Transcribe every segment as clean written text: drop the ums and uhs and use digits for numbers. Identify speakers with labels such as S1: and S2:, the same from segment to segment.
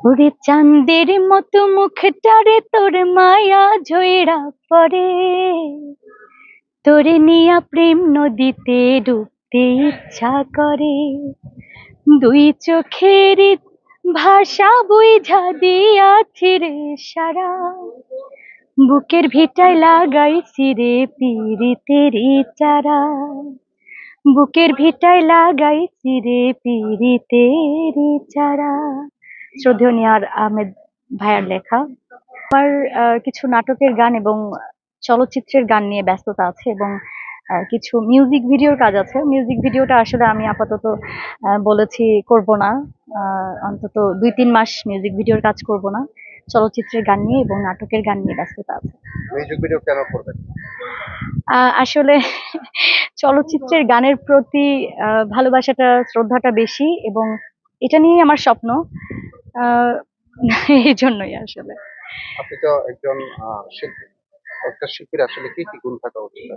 S1: ওরে চাঁদের মতো মুখটারে তোর মায়া ঝইরা পড়ে, তোরে নিয়া প্রেম নদীতে ডুবতে ইচ্ছা করে। দুই চোখের ভাষা বুঝা দিয়াছি রে সারা, বুকের ভিটায় লাগাইছি রে পিরিতেরি চারা, বুকের ভিটায় লাগাইছি রে পিরিতেরি চারা। শ্রদ্ধেয় নিয়ার আহমেদ ভাইয়ার লেখা। আমার কিছু নাটকের গান এবং চলচ্চিত্রের গান নিয়ে ব্যস্ততা আছে, এবং কিছু মিউজিক ভিডিওর কাজ আছে। মিউজিক ভিডিওটা আসলে আমি আপাতত বলেছি করব না, অন্তত 2-3 মাস মিউজিক ভিডিওর কাজ করব না। চলচ্চিত্রের গান নিয়ে এবং নাটকের গান নিয়ে ব্যস্ততা আছে।
S2: মিউজিক ভিডিও কেন করবেন?
S1: আসলে চলচ্চিত্রের গানের প্রতি ভালোবাসাটা, শ্রদ্ধাটা বেশি, এবং এটা নিয়ে আমার স্বপ্ন। আহ, এই জন্যই আসলে।
S2: আপনি তো একজন শিল্পী। একটা শিল্পীর আসলে কি কি গুণ থাকা উচিত?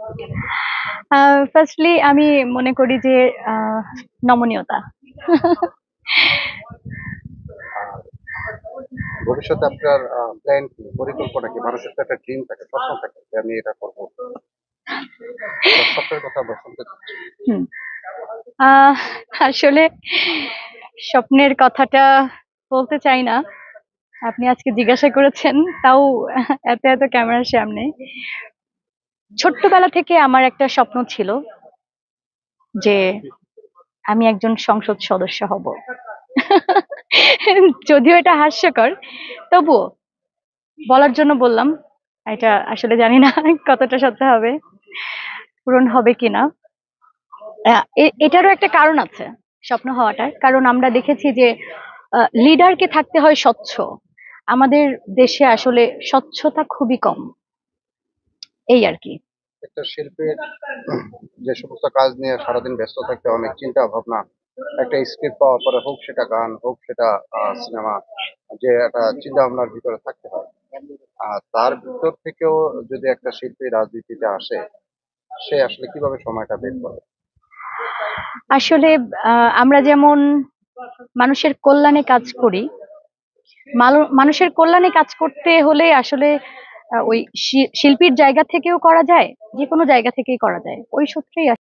S1: ফার্স্টলি আমি মনে করি যে নমনীয়তা।
S2: আর ভবিষ্যতে আপনার প্ল্যান কি, পরিকল্পনা কি? মানুষের তো একটা ড্রিম থাকে, স্বপ্ন থাকে যে আমি এটা করবো। স্বপ্নের কথা আমরা শুনতে চাচ্ছি।
S1: হুম। আসলে স্বপ্নের কথাটা বলতে চাই না। আপনি আজকে জিজ্ঞাসা করেছেন, তাও এত এত ক্যামেরার সামনে। ছোট্টবেলা থেকে আমার একটা স্বপ্ন ছিল যে আমি একজন সংসদ সদস্য হব। যদিও এটা হাস্যকর, তবুও বলার জন্য বললাম। এটা আসলে জানি না কতটা সত্য হবে, পূরণ হবে কিনা। এটারও একটা কারণ আছে স্বপ্ন হওয়াটার, কারণ আমরা দেখেছি যে লিডারকে থাকতে হয় স্বচ্ছ। আমাদের দেশে আসলে স্বচ্ছতা খুবই কম, এই আর কি।
S2: একটা শিল্পীর যে সমস্ত কাজ নিয়ে সারাদিন ব্যস্ত থাকতে, অনেক চিন্তা ভাবনা, একটা স্ক্রিপ্ট পাওয়ার পরে হোক সেটা গান, হোক সেটা সিনেমা, যে একটা চিন্তা ভাবনার ভিতরে থাকতে হয়। আর তার ভিতর থেকেও যদি একটা শিল্পী রাজনীতিতে আসে, সে আসলে কিভাবে সময়টা বের করে?
S1: আসলে আমরা যেমন মানুষের কল্যাণে কাজ করি, মানুষের কল্যাণে কাজ করতে হলে আসলে ওই শিল্পীর জায়গা থেকেও করা যায়, যে কোনো জায়গা থেকেই করা যায়। ওই সূত্রেই